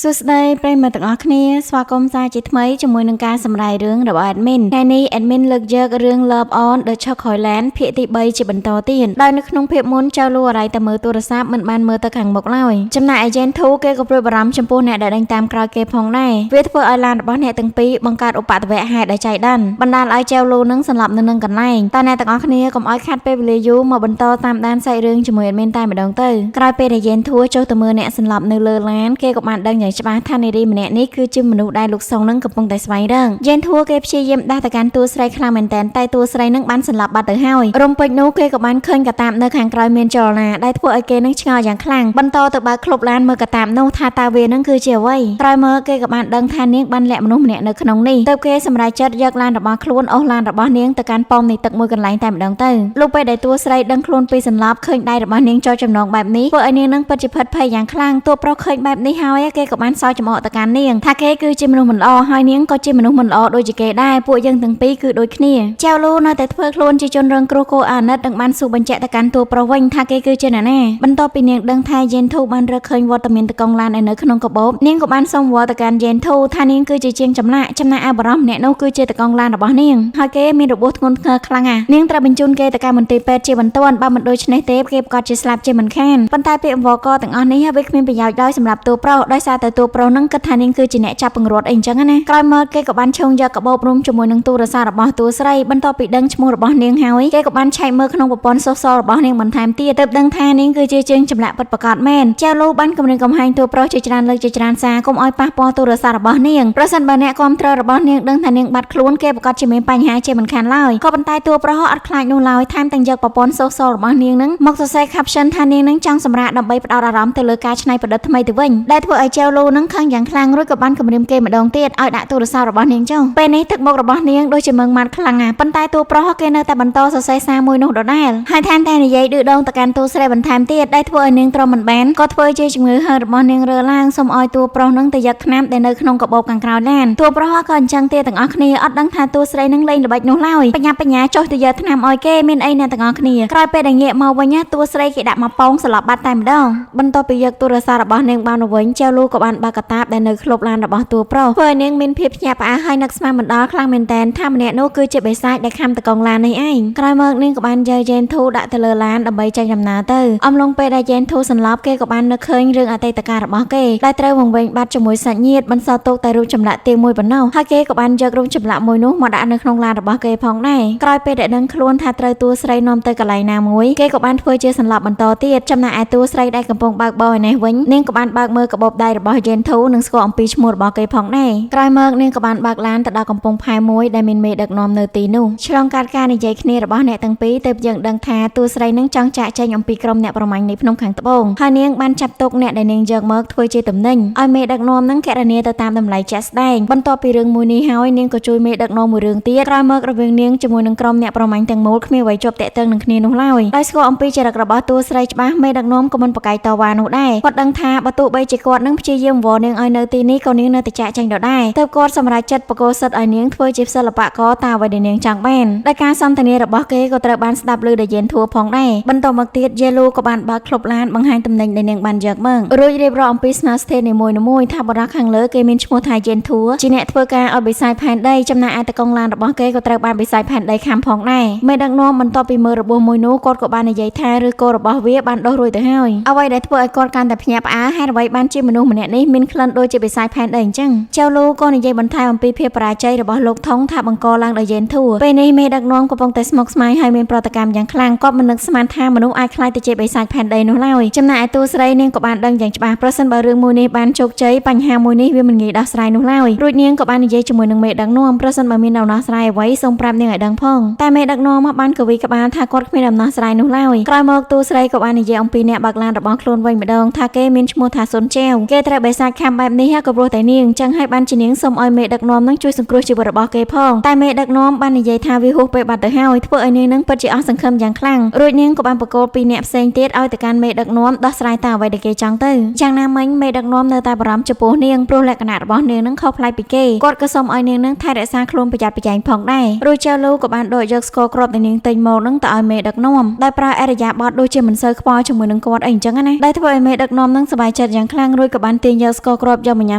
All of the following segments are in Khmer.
សួស្តីប្រិយមិត្តទាំងអស់គ្នាស្វាគមន៍សាជាថ្មីជាមួយនឹងការសម្ដែងរឿងរបស់ admin ថ្ងៃនេះ admin លើកយករឿង Love on the Chocolate ភាគទី3ជាបន្តទៀតដោយនៅក្នុងភាគមុនចៅលូអរ៉ៃតែមើលទូរស័ព្ទមិនបានមើលទៅខាងមុខឡើយចំណែក agent 2គេក៏ព្រួយបារម្ភចំពោះអ្នកដែលដេញតាមក្រោយគេផងដែរវាធ្វើឲ្យឡានរបស់អ្នកទាំងពីរបង្កើតឧបទ្ទវហេតុដែលចៃដន្យបណ្ដាលឲ្យចៅលូនឹងសន្លប់នៅនឹងកន្លែងតែអ្នកទាំងអស់គ្នាកុំឲ្យខាត់ពេលវេលាយូរមកបន្តតាមដានសាច់រឿងជាមួយ admin តែម្ដងទៅក្រោយពេល agent 2ចុះទៅមើលអ្នកសន្លប់នៅលើឡានគេក៏បានដឹងយ៉ាងច្បាស់ថានារីម្នាក់នេះគឺជាមនុស្សដែលលោកសុងនឹងកំពុងតែស្វែងរកយេនធួគេព្យាយាមដាស់ទៅកាន់តួស្រីខ្លាំងមែនទែនតែតួស្រីនឹងបានសន្លប់បាត់ទៅហើយរំពេចនោះគេក៏បានឃើញកាតាបនៅខាងក្រោយមានចលនាដែលធ្វើឲ្យគេនឹងឆ្ងល់យ៉ាងខ្លាំងបន្តទៅបើកក្លុបឡានមើលកាតាបនោះថាតើវានឹងគឺជាអ្វីក្រោយមើលគេក៏បានដឹងថានាងបានលាក់មនុស្សម្នាក់នៅក្នុងនេះទើបគេសម្រេចចិត្តយកឡានរបស់ខ្លួនអូសឡានរបស់នាងទៅកាន់ប៉មនៃទឹកមួយកន្លែងតែម្ដងទៅលុះពេលដែលតួស្រីដឹងខ្លួនពីសន្លប់ឃើញដៃរបស់នាងចូលចំណងបែបនេះធ្វើឲ្យនាងនឹងពិតជាភិតភ័យយ៉ាងខ្លាំងតួប្រុសឃើញបែបនេះហើយគេក៏បានសើចចំអកទៅកាន់នាងថាគេគឺជាមនុស្សមិនល្អហើយនាងក៏ជាមនុស្សមិនល្អដូចជាគេដែរពួកយើងទាំងពីរគឺដូចគ្នាចៅលូនៅតែធ្វើខ្លួនជាជនរងគ្រោះគួរអាណិតនឹងបានសួរបញ្ជាក់ទៅកាន់តួប្រុសវិញថាគេគឺជាអ្នកណាបន្ទាប់ពីនាងដឹងថាយេនធូបានរកឃើញវត្តមានតកង់ឡាននៅក្នុងកាបូបនាងក៏បានសុំវត្តទៅកាន់យេនធូថានាងគឺជាជាងចម្លាក់ចំណាក់អាបរោះម្នាក់នោះគឺជាតកង់ឡានរបស់នាងហើយគេមានរបួសធ្ងន់ធ្ងរខ្លាំងណាស់នាងត្រូវបញ្ជូនគេទៅកាន់មន្ទីរពេទ្យជាបន្ទាន់បើមិនដូច្នេះទេគេប្រកាសជាស្លាប់ជាមិនខានប៉ុន្តែពាក្យអង្វរករទាំងអស់នេះវាគ្មានប្រយោជន៍ដោយសម្រាប់តួប្រុសដោយសារតែតួប្រុសនឹងគិតថានាងគឺជាអ្នកចាប់ពង្រត់អីអញ្ចឹងណាក្រោយមកគេក៏បានឈោងយកកាបូបរួមជាមួយនឹងទូរស័ព្ទរបស់តួស្រីបន្ទាប់ពីដឹងឈ្មោះរបស់នាងហើយគេក៏បានឆែកមើលក្នុងប្រព័ន្ធសុសសរបស់នាងបន្ថែមទៀតទើបដឹងថានាងគឺជាជាងចម្លាក់ពិតប្រាកដមែនចៅលូបានគម្រាមកំហែងតួប្រុសជាច្រើនលើកជាច្រើនសារកុំឲ្យប៉ះពាល់ទូរស័ព្ទរបស់នាងប្រសិនបើអ្នកគាំទ្ររបស់នាងដឹងថានាងបាត់ខ្លួនគេប្រកាសជាមានបញ្ហាជាមិនខានឡើយក៏ប៉ុន្តែតួប្រុសអត់ខ្លាចនោះឡើយថែមទាំងយកប្រព័ន្ធសុសសរបស់នាងនឹងមកសរសេរ caption ថានាងនឹងចង់សម្រាកដើម្បីផ្ដោតអារម្មណ៍ទៅលើការច្នៃប្រឌិតថ្មីទៅវិញដែលធ្វើឲ្យចៅលូនឹងខឹងយ៉ាងខ្លាំងរួចក៏បានគម្រាមគេម្ដងទៀតឲ្យដាក់ទូរស័ព្ទរបស់នាងចុះពេលនេះទឹកមុខរបស់នាងដូចជាមើងម៉ាត់ខ្លាំងណាស់ប៉ុន្តែតួប្រុសគេនៅតែបន្តសរសេរសារមួយនោះដដែលហើយថែមទាំងនិយាយឌឺដងទៅកាន់តួស្រីបន្ថែមទៀតដែលធ្វើឲ្យនាងទ្រាំមិនបានក៏ធ្វើជាជំងឺហឺតរបស់នាងរើឡើងសូមឲ្យតួប្រុសនឹងទៅយកថ្នាំដែលនៅក្នុងកាបូបខាងក្រោយឡានតួប្រុសក៏អញ្ចឹងទៀតទាំងអស់គ្នាអត់ដឹងថាតួស្រីនឹងលេងល្បិចនោះឡើយបញ្ញាបញ្ញាចុះទៅយកថ្នាំឲ្យគេមានអីអ្នកទាំងអស់គ្នាក្រោយពេលដែលងាកមកវិញតួស្រីគេដាក់មកប៉ោងស្លាប់បាត់តែម្ដងបន្ទាប់ពីយកទូរស័ព្ទរបស់នាងបានវិញចៅលូក៏បានបើកកាតាបដែលនៅក្លុបឡានរបស់តួប្រុសធ្វើឲ្យនាងមានភាពភ្ញាក់ផ្អើលហើយនឹកស្មានមិនដល់ខ្លាំងមែនតើថាម្នាក់នោះគឺជាបិសាចដែលខំតកង់ឡាននេះឯងក្រោយមកនាងក៏បានយកយេនធូដាក់ទៅលើឡានដើម្បីចេញដំណើរទៅអំឡុងពេលដែលយេនធូសន្លប់គេក៏បាននឹកឃើញរឿងអតីតកាលរបស់គេដែលត្រូវវង្វេងបាត់ជាមួយសាច់ញាតិបន្សល់ទុកតែរូបចម្លាក់ទៀងមួយប៉ុណ្ណោះហើយគេក៏បានយករូបចម្លាក់មួយនោះមកដាក់នៅក្នុងឡានរបស់គេផងដែរក្រោយពេលដែលដឹងខ្លួនថាត្រូវតួស្រីនាំទៅកន្លែងណាមួយគេក៏បានធ្វើជាសន្លប់បន្តទៀតចំណែកឯតួស្រីដែលកំពុងបើកបរឯនេះវិញនាងក៏បានបើកមើលកាបូបដៃរបស់យេនធូនិងស្គាល់អំពីឈ្មោះរបស់គេផងដែរក្រោយមកនាងក៏បានបើកឡានទៅដល់កំពង់ផែមួយដែលមានមេដឹកនាំនៅទីនោះឆ្លងកាត់ការនិយាយគ្នារបស់អ្នកទាំងពីរទើបយើងដឹងថាតួស្រីនឹងចង់ចាក់ចែងអំពីក្រុមអ្នកប្រមាញ់នៃភ្នំខាងត្បូងហើយនាងបានចាប់ទុកអ្នកដែលនាងយកមកធ្វើជាតំណែងឲ្យមេដឹកនាំនឹងកណនាទៅតាមតម្លៃជាក់ស្ដែងបន្ទាប់ពីរឿងមួយនេះហើយនាងក៏ជួយមេដឹកនាំមួយរឿងទៀតក្រោយមករវាងនាងជាមួយនឹងក្រុមអ្នកប្រមាញ់ទាំងមូលគ្មានអ្វីជាប់តាក់ទងនឹងគ្នានោះឡើយដោយស្គាល់អំពីចរិតរបស់តួស្រីច្បាស់មេដឹកនាំក៏មិនប្រកែកតវ៉ានោះដែរគាត់ដឹងថាបើទោះបីជាគាត់នឹងព្យាយាមវល់នាងឲ្យនៅទីនេះក៏នាងនៅតែចាក់ចែងដដែលទើបគាត់សម្រេចចិត្តបកគោសិទ្ធឲ្យនាងធ្វើជាសិល្បករតាមអ្វីដែលនាងចង់បានដោយការសន្ទនារបស់គេក៏ត្រូវបានស្ដាប់ឮដោយយេនធួផងដែរបន្ទាប់មកទៀតយេលូក៏បានបើកក្លុបឡានបង្ហាញតំណែងដែលនាងបានយកមករួចរៀបរាប់អំពីស្នាស្ថិរនីមួយៗថាបរិះខាងលើគេមានឈ្មោះថាយេនធួជាអ្នកធ្វើការឲ្យបិសាចផែនដីចំណែកឯតកង់ឡានរបស់គេក៏ត្រូវបានបិសាចផែនដីខំផងដែរមេដឹកនាំបន្ទាប់ពីមើលរបួសមួយនោះគាត់ក៏បាននិយាយថាឬគោរបស់វាបានដុះរួចទៅហើយអ្វីដែលធ្វើឲ្យគាត់កាន់តែភ្ញាក់ផ្អើលហេតុអ្វីបានជាមនុស្សម្នាក់នេះមានក្លិនដូចជាបិសាចផែនដីអញ្ចឹងចៅលូក៏និយាយបន្ថែមអំពីភាពបរាជ័យរបស់លោកថុងថាបង្កឡើងដោយយេនធួពេលនេះមេដឹកនាំកំពុងតែស្មុគស្មាញហើយមានប្រតិកម្មយ៉ាងខ្លាំងគាត់មិននឹកស្មានថាមនុស្សអាចខ្លាចទៅជាបិសាចផែនដីនោះឡើយចំណែកឯតួស្រីនាងក៏បានដឹងយ៉ាងច្បាស់ប្រសិនបើរឿងមួយនេះបានជោគជ័យបញ្ហាមួយនេះវាមិនងាយដោះស្រាយនោះឡើយរួចនាងក៏បាននិយាយជាមួយនឹងមេដឹកនាំប្រសិនបើមានដំណោះស្រាយអ្វីសូមប្រាប់នាងឲ្យដឹងផងតែមេដឹកនាំបានកវីក្បាលថាគាត់គ្មានដំណោះស្រាយនោះឡើយក្រោយមកតួស្រីក៏បាននិយាយអំពីអ្នកបើកឡានរបស់ខ្លួនវិញម្ដងថាគេមានឈ្មោះថាសុនចែវគេត្រូវបិសាចខំបែបនេះក៏ព្រោះតែនាងចឹងហើយបានជានាងសូមឲ្យមេដឹកនាំនឹងជួយសង្គ្រោះជីវិតរបស់គេផងតែមេដឹកនាំបាននិយាយថាវាហួសពេលបាត់ទៅហើយធ្វើឲ្យនាងនឹងពិតជាអស់សង្ឃឹមយ៉ាងខ្លាំងរួចនាងក៏បានបកគោលពីអ្នកផ្សេងទៀតឲ្យទៅកាន់មេដឹកនាំដោះស្រាយតាមអ្វីដែលគេចង់ទៅយ៉ាងណាមិញមេដឹកនាំនៅតែបារម្ភចំពោះនាងព្រោះលក្ខណៈរបស់នាងនឹងខុសប្លែកពីគេគាត់ក៏សូមឲ្យនាងនឹងថែរក្សាខ្លួនប្រយ័ត្នប្រយែងផងដែររួចចៅលូក៏បានដកយកស្គរគ្រាប់ដែលនាងទិញមកនឹងទៅឲ្យមេដឹកនាំដោយប្រើអរិយាប័ត្រដូចជាមិនសូវខ្វល់ជាមួយនឹងគាត់អីអញ្ចឹងណាដែលធ្វើឲ្យមេដឹកនាំនឹងសប្បាយចិត្តយ៉ាងខ្លាំងរួចក៏បាន ទាញយកស្ករគ្រាប់យកមកញ៉ា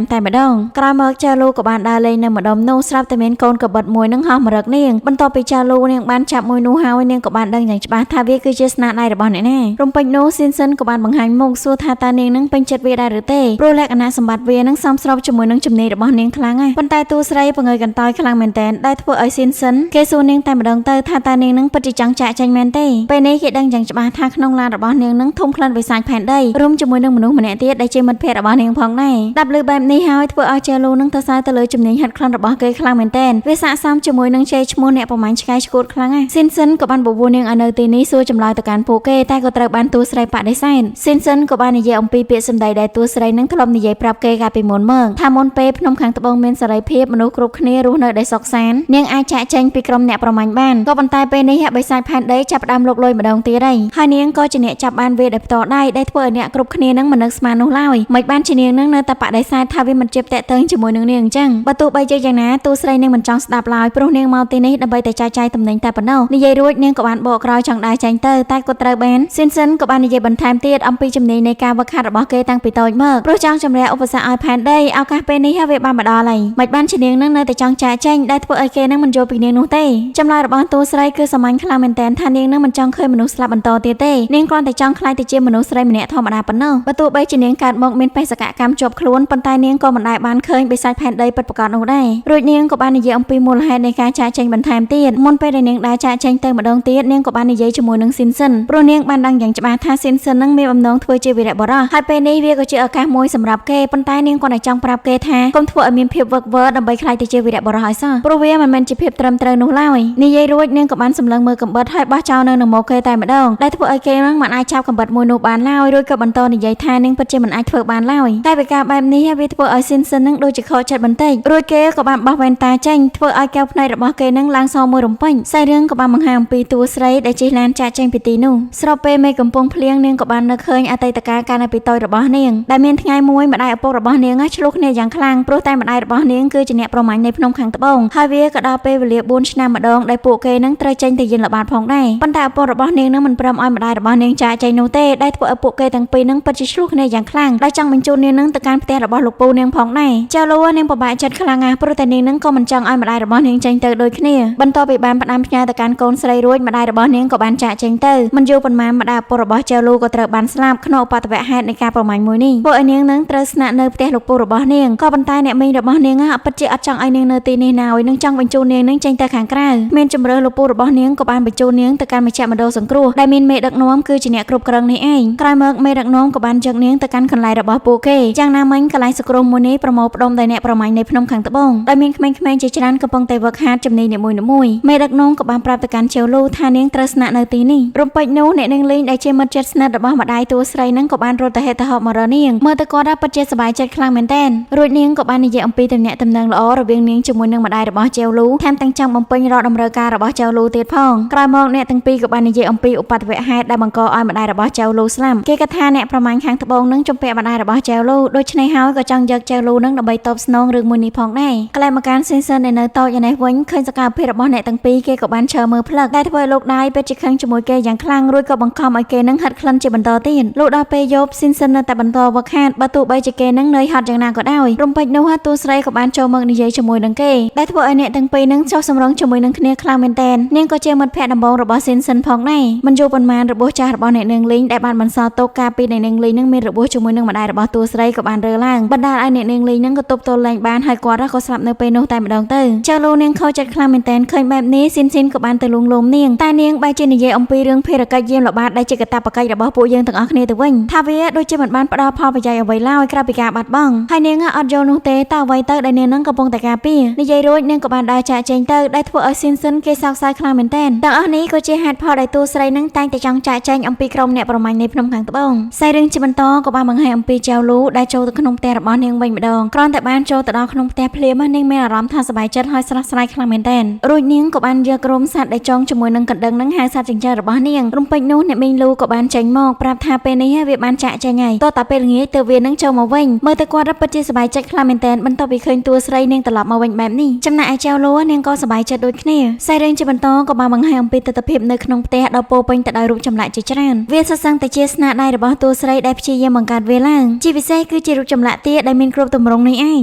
ំតែម្ដងក្រោយមកចៅលូក៏បានដើរលេងនៅម្ដុំនោះស្រាប់តែមានកូនកបិតមួយនឹងហោះមករកនាងបន្ទាប់ពីចៅលូនាងបានចាប់មួយនោះហើយនាងក៏បានដឹងយ៉ាងច្បាស់ថាវាគឺជាស្នាដៃរបស់អ្នកណារំពេចនោះស៊ីនសិនក៏បានបង្ហាញមុខសួរថាតើនាងនឹងពេញចិត្តវាដែរឬទេព្រោះលក្ខណៈសម្បត្តិវានឹងសមស្របជាមួយនឹងជំនាញរបស់នាងខ្លាំងណាស់ប៉ុន្តែតួស្រីបង្ើយកន្តើយខ្លាំងមែនទែនដែលធ្វើឲ្យស៊ីនសិនគេសួរនាងតែម្ដងទៅថាតើនាងនឹងពិតជាចង់ចាក់ចេញមែនទេពេលនេះគេដឹងយ៉ាងច្បាស់ថាក្នុងឡានរបស់នាងនឹងធំក្លិនវិសាចផែនដីរួមជាមួយនឹងមនុស្សម្នាក់ទៀតដែលជាមិត្តភក្តិរបស់នាងផងដែរដាប់លើបែបនេះហើយធ្វើឲ្យចៅលូនឹងទៅសើទៅលើជំនាញហាត់ក្លិនរបស់គេខ្លាំងមែនទែនវាស័ក្តិសមជាមួយនឹងជ័យឈ្មោះអ្នកប្រមាញ់ឆ្កែឆ្កួតខ្លាំងណាស់ស៊ីនសិនក៏បានបបួលនាងឲ្យនៅទីនេះសួរចម្លើយទៅកាន់ពួកគេតែក៏ត្រូវបានតួស្រីបដិសេធស៊ីនសិនក៏បាននិយាយអំពីពាក្យសម្ដីដែលតួស្រីនឹងធ្លាប់និយាយប្រាប់គេកាលពីមុនមកថាមុនពេលភ្នំខាងត្បូងមានសេរីភាពមនុស្សគ្រប់គ្នារស់នៅដោយសុខសាន្តនាងអាចចាក់ចែងពីក្រុមអ្នកប្រមាញ់បានក៏ប៉ុន្តែពេលនេះបិសាចផែនដីចាប់ផ្ដើមលុកលុយម្ដងទៀតហើយនាងក៏ជាអ្នកចាប់បានវាដោយផ្ទាល់ដៃដែលធ្វើឲ្យអ្នកគ្រប់គ្នានឹងមិននឹកស្មាននោះឡើយមិនបានជានាងនឹងនៅតែបដិសេធថាវាមិនជាប់តាក់ទងជាមួយនឹងនាងអញ្ចឹងបើទោះបីជាយ៉ាងណាតួស្រីនឹងមិនចង់ស្ដាប់ឡើយព្រោះនាងមកទីនេះដើម្បីតែចែកចាយតំណែងតែប៉ុណ្ណោះនិយាយរួចនាងក៏បានបកក្រោយចង់ដើរចេញទៅតែក៏ត្រូវបានស៊ីនសិនក៏បាននិយាយបន្ថែមទៀតអំពីជំនាញនៃការវឹកហាត់របស់គេតាំងពីតូចមកព្រោះចង់ជំរះឧបសគ្គឲ្យផែនដីឱកាសពេលនេះហើយវាបានមកដល់ហើយមិនបានជានាងនឹងនៅតែចង់ចាក់ចែងដែលធ្វើឲ្យគេនឹងមិនយល់ពីនាងនោះទេចម្លើយរបស់តួស្រីគឺសាមញ្ញខ្លាំងមែនទែនថានាងនឹងមិនចង់ឃើញមនុស្សស្លាប់បន្តទៀតទេនាងគ្រាន់តែចង់ខ្លាយទៅជាមនុស្សស្រីម្នាក់ធម្មតាប៉ុណ្ណោះបើទោះបីជានាងកើតមកមានបេសកកម្មជាប់ខ្លួនប៉ុន្តែនាងក៏មិនដែលបានឃើញបិសាចផែនដីពិតប្រាកដនោះដែររួចនាងក៏បាននិយាយអំពីមូលហេតុនៃការចាក់ចែងបន្ថែមទៀតមុនពេលដែលនាងដើរចាក់ចែងទៅម្ដងទៀតនាងក៏បាននិយាយជាមួយនឹងស៊ីនសិនព្រោះនាងបានដឹងយ៉ាងច្បាស់ថាស៊ីនសិននឹងមានបំណងធ្វើជាវីរបុរសហើយពេលនេះវាក៏ជាឱកាសមួយសម្រាប់គេប៉ុន្តែនាងក៏តែចង់ប្រាប់គេថាកុំធ្វើឲ្យមានភាពវឹកវរដើម្បីខ្លាយទៅជាវីរបុរសឲ្យសោះព្រោះវាមិនមែនជាភាពត្រឹមត្រូវនោះឡើយនិយាយរួចនាងក៏បានសម្លឹងមើលកំបិតហើយបោះចោលនៅនឹងមុខគេតែម្ដងដែលធ្វើឲ្យគេនឹងមិនអាចចាប់កំបិតមួយនោះបានឡើយរួចក៏បន្តនិយាយថានាងពិតជាមិនអាចធ្វើបានឡើយតែវាការបែបនេះវាធ្វើឲ្យស៊ីនសិននឹងដូចជាខកចិត្តបន្តិចរួចគេក៏បានបោះវ៉ែនតាចេញធ្វើឲ្យកែវភ្នែករបស់គេនឹងឡើងសមួយរំពេញសាច់រឿងក៏បានបង្ហាញអំពីតួស្រីដែលជិះឡានចាក់ចេញពីទីនោះស្របពេលមេកំពុងភ្លៀងនាងក៏បាននឹកឃើញអតីតកាលកាលនៅពីតូចរបស់នាងដែលមានថ្ងៃមួយម្ដាយឪពុករបស់នាងឆ្លោះគ្នាយ៉ាងខ្លាំងព្រោះតែម្ដាយរបស់នាងគឺជាអ្នកប្រមាញ់នៃភ្នំខាងត្បូងហើយវាក៏ដល់ពេលវេលា4ឆ្នាំម្ដងដែលពួកគេនឹងត្រូវចេញទៅយានល្បាតផងដែរប៉ុន្តែឪពុករបស់នាងនឹងមិនព្រមឲ្យម្ដាយរបស់នាងចាក់ចេញនោះទេដែលធ្វើឲ្យពួកគេទាំងពីរនឹងពិតជាឆ្លោះគ្នាយ៉ាងខ្លាំងដោយចង់បញ្ជូននាងនឹងទៅកាន់ផ្ទះរបស់លោកពូនាងផងដែរចៅលូនាងពិបាកចិត្តខ្លាំងណាស់ព្រោះតែនាងនឹងក៏មិនចង់ឲ្យម្ដាយរបស់នាងចេញទៅដូចគ្នាបន្ទាប់ពីបានផ្ដាំផ្ញើទៅកាន់កូនស្រីរួចម្ដាយរបស់នាងក៏បានចាក់ចេញទៅមិនយូរប៉ុន្មានម្ដាយឪពុករបស់ចៅលូក៏ត្រូវបានស្លាប់ក្នុងឧបទ្ទវហេតុនៃការប្រមាញ់មួយនេះពួកឲ្យនាងនឹងត្រូវស្នាក់នៅផ្ទះលោកពូរបស់នាងក៏ប៉ុន្តែអ្នកមីងរបស់នាងពិតជាអត់ចង់ឲ្យនាងនៅទីនេះណាហើយនឹងចង់បញ្ជូននាងនឹងចេញទៅខាងក្រៅមានជំរឿលោកពូរបស់នាងក៏បានបញ្ជូននាងទៅកាន់មជ្ឈមណ្ឌលសង្គ្រោះដែលមានមេដឹកនាំគឺជាអ្នកគ្រប់គ្រងនេះឯងក្រោយមកមេដឹកនាំក៏បានយកនាងទៅកាន់កន្លែងរបស់ពួកគេយ៉ាងណាមិញកន្លែងសង្គ្រោះមួយនេះប្រមូលផ្ដុំដោយអ្នកប្រមាញ់នៃភ្នំខាងត្បូងដែលមានក្មេងៗជាច្រើនកំពុងតែវឹកហាត់ជំនាញនីមួយៗមេដឹកនាំក៏បានប្រាប់ទៅកាន់ចៅលូថានាងត្រូវស្នាក់នៅទីនេះរំពេចនោះអ្នកនាងលេងដែលជាមិត្តជិតស្និទ្ធរបស់ម្ដាយតួស្រីនឹងក៏បានរត់ទៅហេតុទៅហូបមករកនាងមើលទៅគាត់ពិតជាសប្បាយចិត្តខ្លាំងមែនទែនរួចនាងក៏បាននិយាយអំពីទំនាក់ទំនងល្អរវាងនាងជាមួយនឹងម្ដាយរបស់ចៅលូថែមទាំងចង់បំពេញរាល់តម្រូវការរបស់ចៅលូទៀតផងក្រោយមកអ្នកទាំងពីរក៏បាននិយាយអំពីឧបទ្ទវហេតុដែលបង្កឲ្យម្ដាយរបស់ចៅលូស្លាប់គេគិតថាអ្នកប្រមាញ់ខាងត្បូងនឹងជំពាក់ម្ដាយរបស់ចៅលូដូច្នេះហើយក៏ចង់យកចៅលូនឹងដើម្បីតបស្នងរឿងមួយនេះផងដែរក្លែកមកកាន់ស៊ីនសិនដែលនៅតូចឯនេះវិញឃើញសកម្មភាពរបស់អ្នកទាំងពីរគេក៏បានឈើមើលផ្លឹកដែលធ្វើឲ្យលោកដៃពិតជាខឹងជាមួយគេយ៉ាងខ្លាំងរួចក៏បង្ខំឲ្យគេនឹងហិតក្លិនជាបន្តទៀតលោកដល់ពេលយប់ស៊ីនសិននៅតែបន្តវឹកហាត់បើទោះបីជាគេនឹងនឿយហត់យ៉ាងណាក៏ដោយរំពេចនោះតួស្រីក៏បានចូលមកនិយាយជាមួយនឹងគេដែលធ្វើឲ្យអ្នកទាំងពីរនឹងចុះសម្រុងជាមួយនឹងគ្នាខ្លាំងមែនទែននាងក៏ជាមិត្តភក្តិដំបូងរបស់ស៊ីនសិនផងដែរមិនយូរប៉ុន្មានរបួសចាស់របស់អ្នកនាងលីងដែលបានបន្សល់ទុកកាលពីអ្នកនាងលីងនឹងមានរបួសជាមួយនឹងម្ដាយរបស់តួស្រីក៏បានរើឡើងបណ្ដាលឲ្យអ្នកនាងលីងនឹងក៏ទប់ទល់លែងបានហើយគាត់ក៏ស្លាប់នៅពេលនោះតែម្ដងទៅចៅលូនាងខូចចិត្តខ្លាំងមែនទែនឃើញបែបនេះស៊ីនស៊ីនក៏បានទៅលួងលោមនាងតែនាងបែរជានិយាយអំពីរឿងភារកិច្ចយាមល្បាតដែលជាកាតព្វកិច្ចរបស់ពួកយើងទាំងអស់គ្នាទៅវិញថាវាដូចជាមិនបានផ្ដល់ផលប្រយោជន៍អ្វីឡើយក្រៅពីការបាត់បង់ហើយនាងអត់យល់នោះទេតើអ្វីទៅដែលនាងនឹងកំពុងតែការពារនិយាយរួចនាងក៏បានដើរចាក់ចេញទៅដែលធ្វើឲ្យស៊ីនសិនគេសោកសៅខ្លាំងមែនទែនទាំងអស់នេះក៏ជាហេតុផលដែលតួស្រីនឹងតែងតែចង់ចាក់ចេញអំពីក្រុមអ្នកប្រមាញ់នៃភ្នំខាងត្បូងសាច់រឿងជាបន្តក៏បានបង្ហាញអំពីចៅលូដែលចូលទៅក្នុងផ្ទះរបស់នាងវិញម្ដងគ្រាន់តែបានចូលទៅដល់ក្នុងផ្ទះភ្លាមនាងមានអារម្មណ៍ថាសប្បាយចិត្តហើយស្រស់ស្រាយខ្លាំងមែនទែនរួចនាងក៏បានយកក្រុមសត្វដែលចងជាមួយនឹងកណ្ដឹងនឹងហៅសត្វចិញ្ចឹមរបស់នាងរំពេចនោះអ្នកមីងលូក៏បានចេញមកប្រាប់ថាពេលនេះវាបានចាក់ចេញហើយតោះតែពេលល្ងាចទៅវានឹងចូលមកវិញមើលទៅគាត់ពិតជាសប្បាយចិត្តខ្លាំងមែនទែនបន្ទាប់ពីឃើញតួស្រីនាងត្រឡប់មកវិញបែបនេះចំណែកឯចៅលូនាងក៏សប្បាយចិត្តដូចគ្នាសាច់រឿងជាបន្តក៏បានបង្ហាញអំពីទស្សនវិជ្ជានៅក្នុងផ្ទះដ៏ពោពេញទៅដោយរូបចម្លាក់ជាច្រើនវាសុទ្ធសឹងតែជាស្នាដៃរបស់តួស្រីដែលព្យាយាមបង្កើតវាឡើងជាពិសេស សេគឺជារូបចម្លាក់ទៀតដែលមានគ្រប់ទម្រង់នេះឯង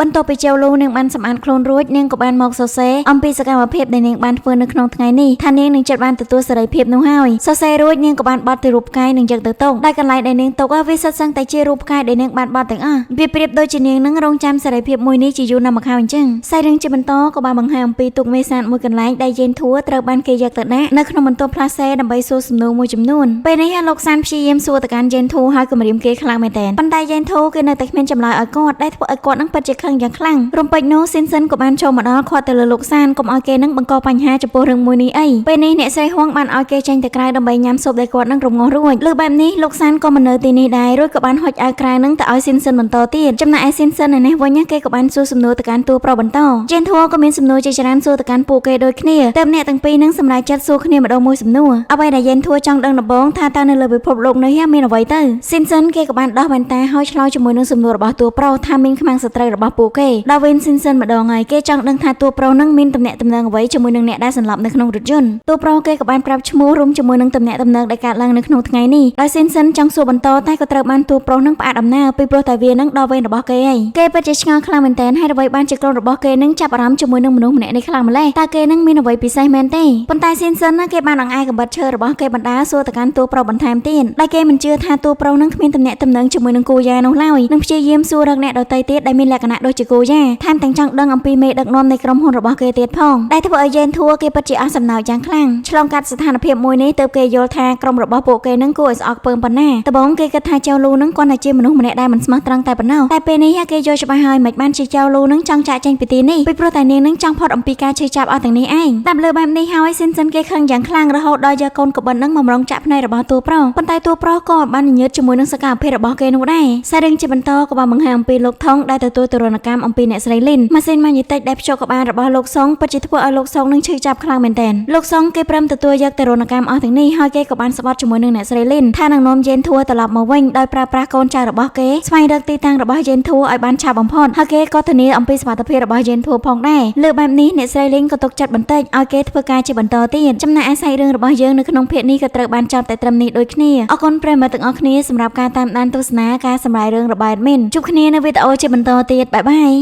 បន្ទាប់ពីចៅលូនាងបានសម្អាតខ្លួនរួចនាងក៏បានមកសរសេរអំពីសកម្មភាពដែលនាងបានធ្វើនៅក្នុងថ្ងៃនេះថានាងនឹងចាត់បានទទួលសេរីភាពនោះហើយសរសេររួចនាងក៏បានបត់ទៅរូបផ្កាយនឹងយកទៅទុកដែលកន្លែងដែលនាងទុកវាសិតសឹងតែជារូបផ្កាយដែលនាងបានបត់ទាំងអស់វាប្រៀបដូចជានាងនឹងរងចាំសេរីភាពមួយនេះជាយូរណាស់មកហើយអញ្ចឹងសាច់រឿងជាបន្តក៏បានបង្ហាញអំពីទុកមេសាទមួយកន្លែងដែលយេនធัวត្រូវបានគេយកទៅដាក់នៅក្នុងបន្ទប់ផ្លាសេដើម្បីសួរសំណួរមួយចំនួនពេលនេះលោកសានព្យាយាមសួរទៅកាន់យេនធัวហើយគំរាមគេខ្លាំងមែនទែនប៉ុន្តែយេនធัวគឺនៅតែគ្មានចម្លើយឲ្យគាត់ដែលធ្វើឲ្យគាត់នឹងពិតជាខឹងយ៉ាងខ្លាំងរំពេចនោះស៊ីនសិនក៏បានចូលមកដល់គាត់ទៅលើលោកសានកុំឲ្យគេនឹងបង្កបញ្ហាចំពោះរឿងមួយនេះអីពេលនេះអ្នកស្រីហួងបានឲ្យគេចេញទៅក្រៅដើម្បីញ៉ាំស៊ុបដែលគាត់នឹងរងាស់រួចលើបែបនេះលោកសានក៏មិននៅទីនេះដែររួចក៏បានហុចអាវក្រៅនឹងទៅឲ្យស៊ីនសិនបន្តទៀតចំណែកឯស៊ីនសិននេះវិញគេក៏បានសួរសំណួរទៅកាន់តួប្រុសបន្តយេនធัวក៏មានសំណួរជាច្រើនសួរទៅកាន់ពួកគេដូចគ្នាទើបអ្នកទាំងពីរនឹងសម្រេចចិត្តសួរគ្នាម្ដងមួយសំណួរអ្វីដែលយេនធัวចង់ដឹងដំបូងថាតើនៅលើពិភពលោកនេះមានអ្វីទៅស៊ីនសិនគេក៏បានដោះវ៉ែនតាហើយឆ្លើយជាមួយនឹងសំណួររបស់តួប្រុសថាមានខ្មាំងសត្រូវរបស់ពួកគេដល់វិញស៊ីនសិនម្ដងហើយគេចង់ដឹងថាតួប្រុសនឹងមានទំនាក់ទំនងអ្វីជាមួយនឹងអ្នកដែលសន្លប់នៅក្នុងរថយន្តតួប្រុសគេក៏បានប្រាប់ឈ្មោះរួមជាមួយនឹងទំនាក់ទំនងដែលកើតឡើងនៅក្នុងថ្ងៃនេះដោយស៊ីនសិនចង់សួរបន្តតែក៏ត្រូវបានតួប្រុសនឹងផ្អាកដំណើរពីព្រោះតែវានឹងដល់វេនរបស់គេហើយគេពិតជាឆ្ងល់ខ្លាំងមែនទែនហើយអ្វីបានជាក្រុមរបស់គេនឹងចាប់អារម្មណ៍ជាមួយនឹងមនុស្សម្នាក់នេះខ្លាំងម្ល៉េះតើគេនឹងមានអ្វីពិសេសមែនទេប៉ុន្តែស៊ីនសិនគេបានអង្អែកបិទឈើរបស់គេបណ្ដាសួរទៅកាន់តួប្រុសបន្ថែមទៀតដែលគេមិនជឿថាតួប្រុសនឹងគ្មានទំនាក់ទំនងជាមួយនឹងគូយ៉ានោះឡើយនឹងព្យាយាមសួររកអ្នកដទៃទៀតដែលមានលក្ខណៈដូចជាគូយ៉ាថែមទាំងចង់ដឹងអំពីមេដឹកនាំនៃក្រុមហ៊ុនរបស់គេទៀតផងដែលធ្វើឲ្យយេនធัวគេពិតជាអស់សំណើចយ៉ាងខ្លាំងឆ្លងកាត់ស្ថានភាពមួយនេះទើបគេយល់ថាក្រុមរបស់ពួកគេនឹងគួរឲ្យស្អកពើមប៉ុណ្ណាត្បូងគេគិតថាចៅលូនឹងគាត់តែជាមនុស្សម្នាក់ដែលមិនស្មោះត្រង់តែប៉ុណ្ណោះតែពេលនេះគេយល់ច្បាស់ហើយមិនបានជាចៅលូនឹងចង់ចាក់ចេញពីទីនេះពីព្រោះតែនាងនឹងចង់ផុតអំពីការឈឺចាប់អស់ទាំងនេះឯងតាមលើបែបនេះហើយស៊ីនសិនគេខឹងយ៉ាងខ្លាំងរហូតដល់យកកូនកបិននឹងមករងចាក់ភ្នែករបស់តួប្រុសប៉ុន្តែតួប្រុសក៏បានញញើតជាមួយនឹងសកម្មភាពរបស់គេនោះដែរសាររឿងជាបន្តក៏បានបង្ហាញអំពីលោកថងដែលទទួលទរណកម្មអំពីអ្នកស្រីលីនម៉ាស៊ីនម៉ាញេទិកដែលភ្ជាប់ក្បាលរបស់លោកសុងពិតជាធ្វើឲ្យលោកសុងនឹងឈឺចាប់ខ្លាំងមែនទែនលោកសុងគេព្រមទទួលយកទរណកម្មអស់ទាំងនេះហើយគេក៏បានស្បត់ជាមួយនឹងអ្នកស្រីលីនថានឹងនាំយេនធัวត្រឡប់មកវិញដោយប្រើប្រាស់កូនចៅរបស់គេស្វែងរកទីតាំងរបស់យេនធัวឲ្យបានឆាប់បំផុតហើយគេក៏ធានាអំពីសុវត្ថិភាពរបស់យេនធัวផងដែរលើបែបនេះអ្នកស្រីលីនក៏ទុកចិត្តបន្តិចឲ្យគេធ្វើការជាបន្តទៀតចំណែកឯសាច់រឿងរបស់យើងនៅក្នុងភាគនេះក៏ត្រូវបានចប់តែត្រឹមនេះដូចគ្នាអរគុណប្រិយមិត្តទាំងអស់គ្នាសម្រាប់ការតាមដានទស្សនាការសម្រាយរឿងរបស់ Admin ជួបគ្នានៅវីដេអូជាបន្តទៀតបាយបាយ